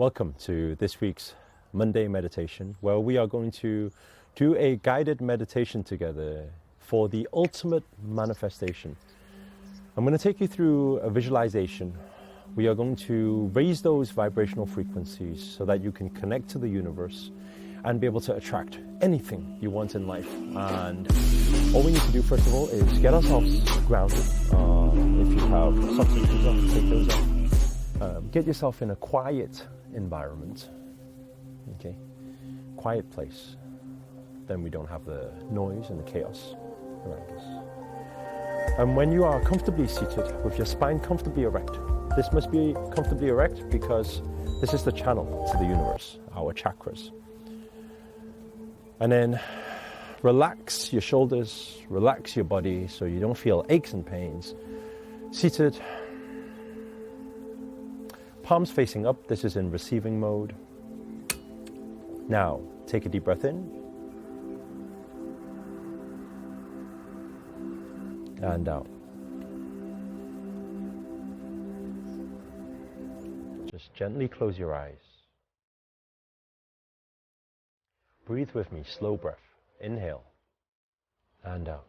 Welcome to this week's Monday meditation, where we are going to do a guided meditation together for the ultimate manifestation. I'm going to take you through a visualization. We are going to raise those vibrational frequencies so that you can connect to the universe and be able to attract anything you want in life. And all we need to do, first of all, is get ourselves grounded. If you have socks and shoes on, take those off. Get yourself in a quiet environment, okay? Quiet place. Then we don't have the noise and the chaos around us. And when you are comfortably seated with your spine comfortably erect, this must be comfortably erect because this is the channel to the universe, our chakras. And then relax your shoulders, relax your body so you don't feel aches and pains. Seated, palms facing up, this is in receiving mode. Now, take a deep breath in. And out. Just gently close your eyes. Breathe with me, slow breath. Inhale and out.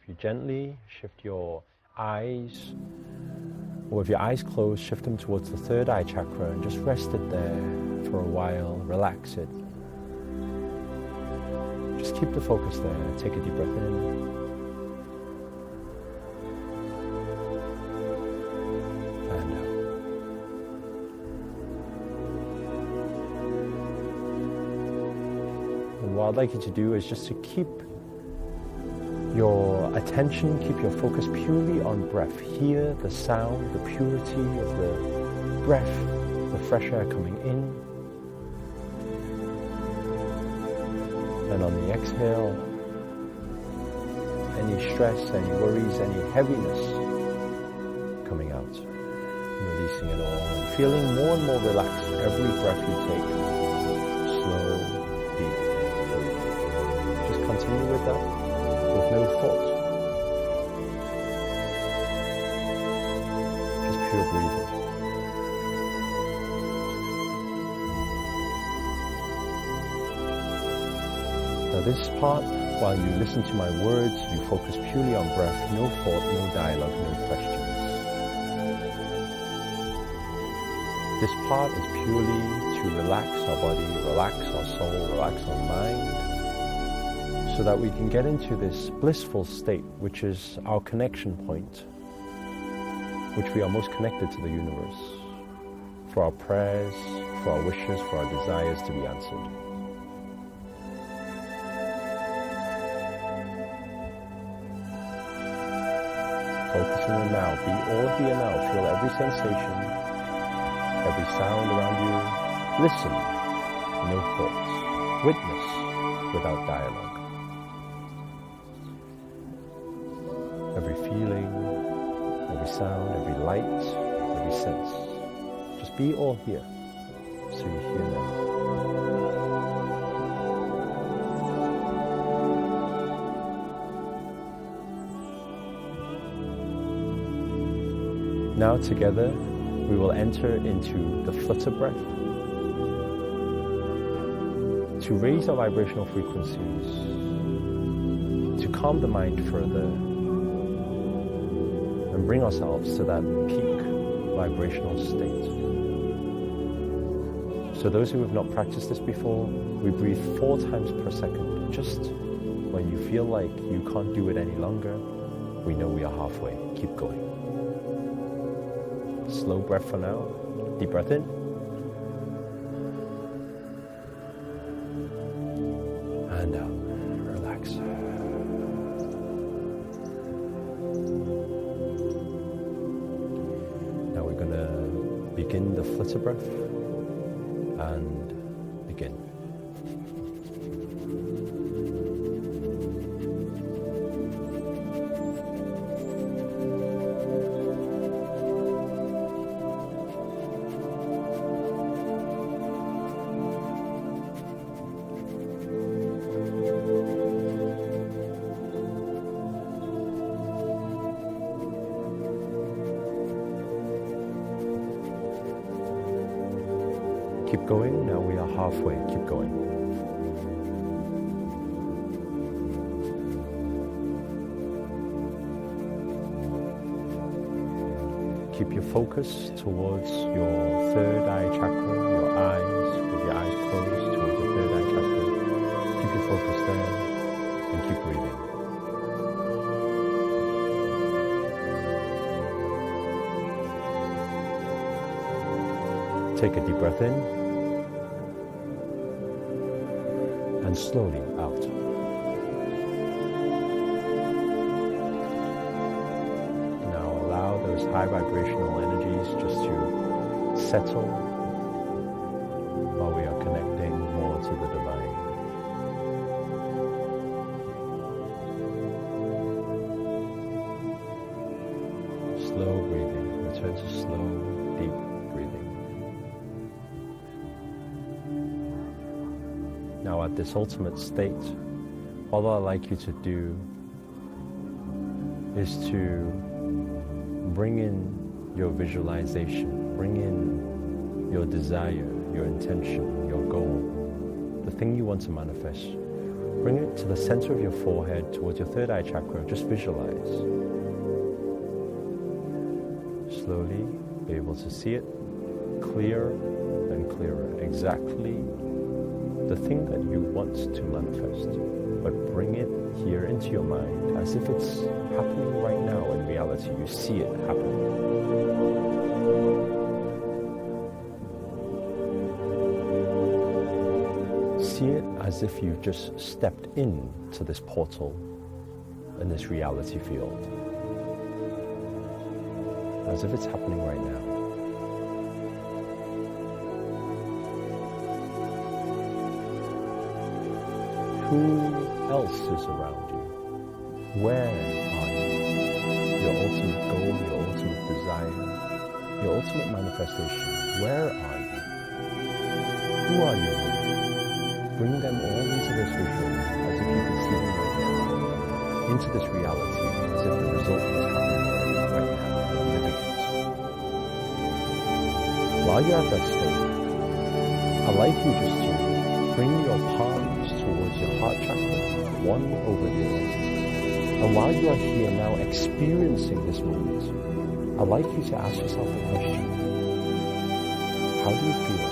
If you gently shift your eyes, or with your eyes closed, shift them towards the third eye chakra and just rest it there for a while, relax it. Just keep the focus there. Take a deep breath in. And out. And what I'd like you to do is just to keep your attention, keep your focus purely on breath. Hear the sound, the purity of the breath, the fresh air coming in. And on the exhale, any stress, any worries, any heaviness coming out. Releasing it all and feeling more and more relaxed every breath you take. Slow, deep. Just continue with that. With no thought, just pure breathing. Now this part, while you listen to my words, you focus purely on breath, no thought, no dialogue, no questions. This part is purely to relax our body, relax our soul, relax our mind, so that we can get into this blissful state, which is our connection point, which we are most connected to the universe, for our prayers, for our wishes, for our desires to be answered. Focusing on now, be all here now, feel every sensation, every sound around you, listen, no thoughts, witness without dialogue. Every feeling, every sound, every light, every sense. Just be all here, so you hear them. Now together, we will enter into the flutter breath to raise our vibrational frequencies, to calm the mind further, and bring ourselves to that peak vibrational state. So those who have not practiced this before, we breathe 4 times per second. Just when you feel like you can't do it any longer, we know we are halfway. Keep going. Slow breath for now. Deep breath in. And out. Relax. Begin the flutter breath and begin. Keep going. Now we are halfway. Keep going. Keep your focus towards your third eye chakra, your eyes, with your eyes closed towards your third eye chakra. Keep your focus there and keep breathing. Take a deep breath in and slowly out. Now allow those high vibrational energies just to settle while we are connecting more to the divine. Slow breathing. Return to slow, deep breathing. Now at this ultimate state, all I'd like you to do is to bring in your visualization, bring in your desire, your intention, your goal, the thing you want to manifest. Bring it to the center of your forehead, towards your third eye chakra. Just visualize. Slowly be able to see it clearer and clearer, exactly the thing that you want to manifest, but bring it here into your mind as if it's happening right now in reality. You see it happening. See it as if you've just stepped into this portal in this reality field, as if it's happening right now. Who else is around you? Where are you? Your ultimate goal, your ultimate desire, your ultimate manifestation. Where are you? Who are you? Bring them all into this visual, as if you can see them right now, into this reality, as if the result is happening right now, living it. While you're at that state, I'd like you just to bring your palms towards your heart chakra, one over the other. And while you are here now experiencing this moment, I'd like you to ask yourself a question. How do you feel?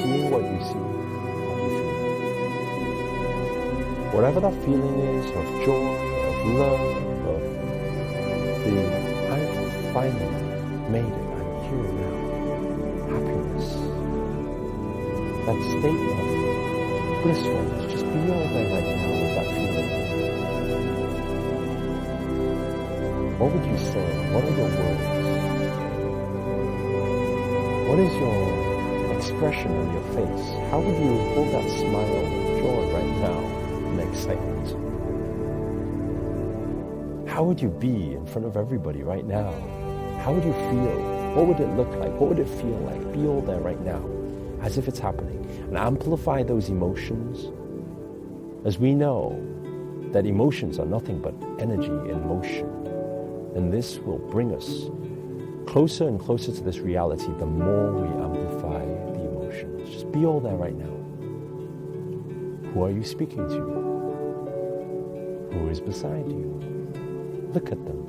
Seeing what you see, how do you feel? Whatever that feeling is, of joy, of love, of the I finally made it, I'm here now, happiness, that state of blissfulness, just be all there right now with that feeling. What would you say? What are your words? What is your expression on your face? How would you hold that smile of joy right now and excitement? How would you be in front of everybody right now? How would you feel? What would it look like? What would it feel like? Be all there right now, as if it's happening, and amplify those emotions, as we know that emotions are nothing but energy in motion, and this will bring us closer and closer to this reality the more we amplify the emotions. Just be all there right now. Who are you speaking to? Who is beside you? Look at them.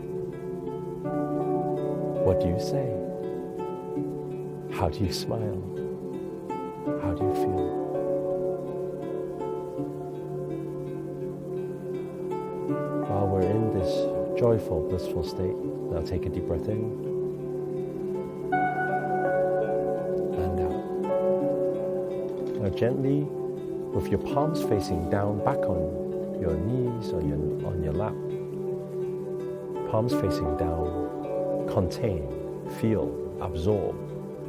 What do you say? How do you smile? How do you feel? While we're in this joyful, blissful state, now take a deep breath in and out. Now gently, with your palms facing down, back on your knees, on your lap, palms facing down, contain, feel, absorb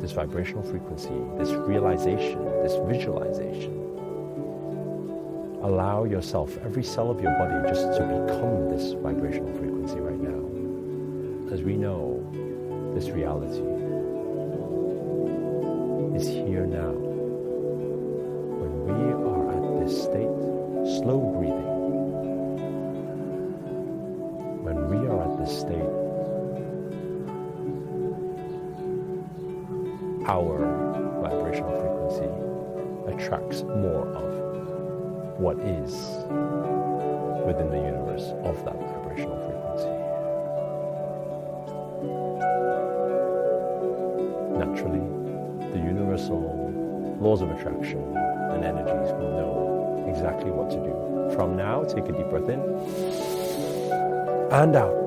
this vibrational frequency, this realization, this visualization. Allow yourself, every cell of your body, just to become this vibrational frequency right now. As we know, this reality is here now. When we are at this state, slow breathing, when we are at this state, our vibrational frequency attracts more of what is within the universe of that vibrational frequency. Naturally, the universal laws of attraction and energies will know exactly what to do. From now, take a deep breath in and out.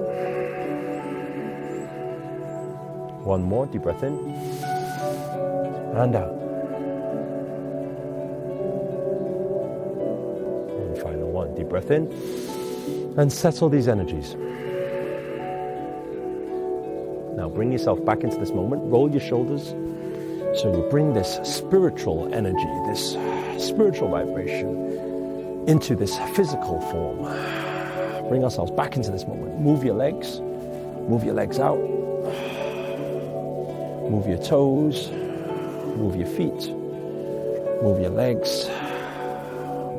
One more deep breath in and out. And final one, deep breath in and settle these energies. Now bring yourself back into this moment, roll your shoulders. So you bring this spiritual energy, this spiritual vibration into this physical form. Bring ourselves back into this moment. Move your legs out. Move your toes, move your feet, move your legs,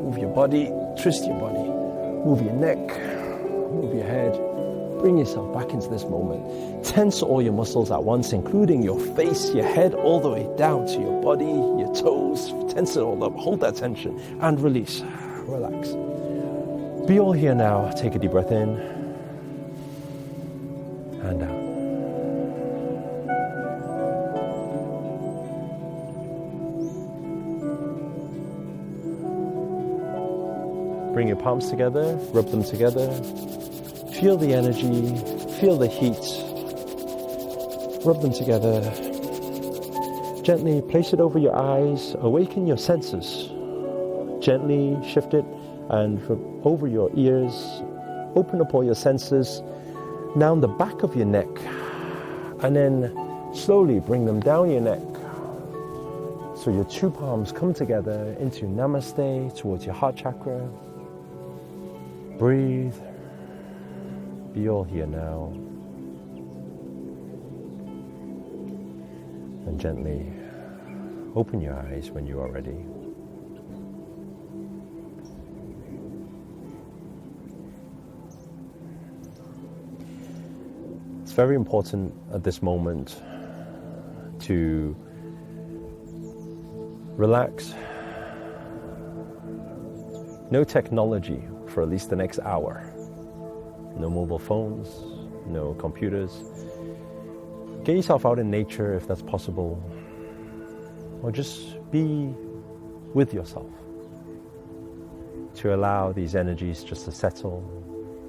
move your body, twist your body, move your neck, move your head. Bring yourself back into this moment. Tense all your muscles at once, including your face, your head, all the way down to your body, your toes. Tense it all up, hold that tension, and release. Relax. Be all here now. Take a deep breath in and out. Bring your palms together, rub them together. Feel the energy, feel the heat. Rub them together. Gently place it over your eyes, awaken your senses. Gently shift it and over your ears. Open up all your senses. Down the back of your neck. And then slowly bring them down your neck. So your two palms come together into Namaste towards your heart chakra. Breathe. Be all here now. And gently open your eyes when you are ready. It's very important at this moment to relax. No technology for at least the next hour. No mobile phones, no computers. Get yourself out in nature if that's possible. Or just be with yourself to allow these energies just to settle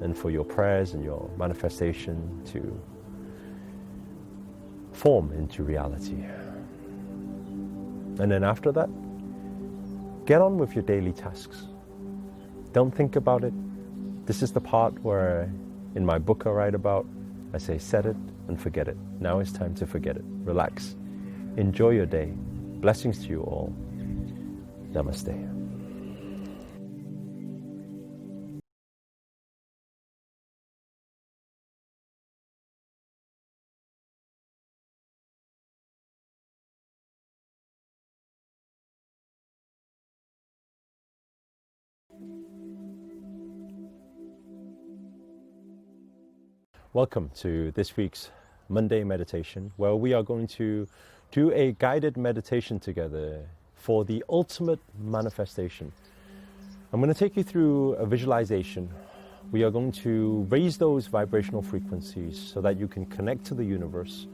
and for your prayers and your manifestation to form into reality. And then after that, get on with your daily tasks. Don't think about it. This is the part where in my book I write about, I say set it and forget it. Now it's time to forget it. Relax. Enjoy your day. Blessings to you all. Namaste. Welcome to this week's Monday meditation, where we are going to do a guided meditation together for the ultimate manifestation. I'm going to take you through a visualization. We are going to raise those vibrational frequencies so that you can connect to the universe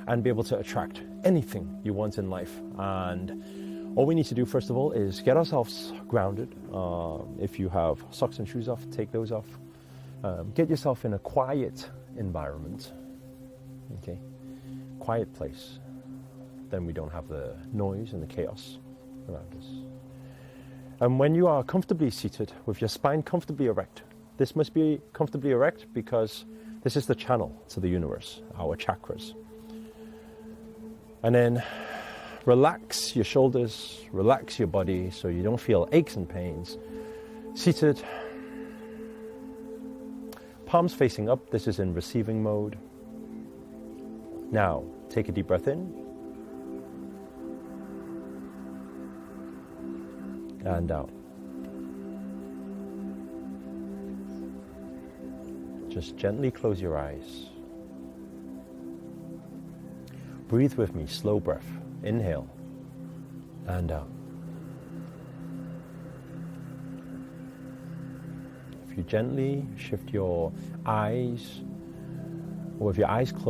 and be able to attract anything you want in life. And all we need to do, first of all, is get ourselves grounded. If you have socks and shoes off, take those off. Get yourself in a quiet environment, okay? Quiet place. Then we don't have the noise and the chaos around us. And when you are comfortably seated with your spine comfortably erect, this must be comfortably erect because this is the channel to the universe, our chakras. And then relax your shoulders, relax your body so you don't feel aches and pains. Seated, palms facing up, this is in receiving mode. Now, take a deep breath in. And out. Just gently close your eyes. Breathe with me, slow breath. Inhale and out. If you gently shift your eyes, or if your eyes close,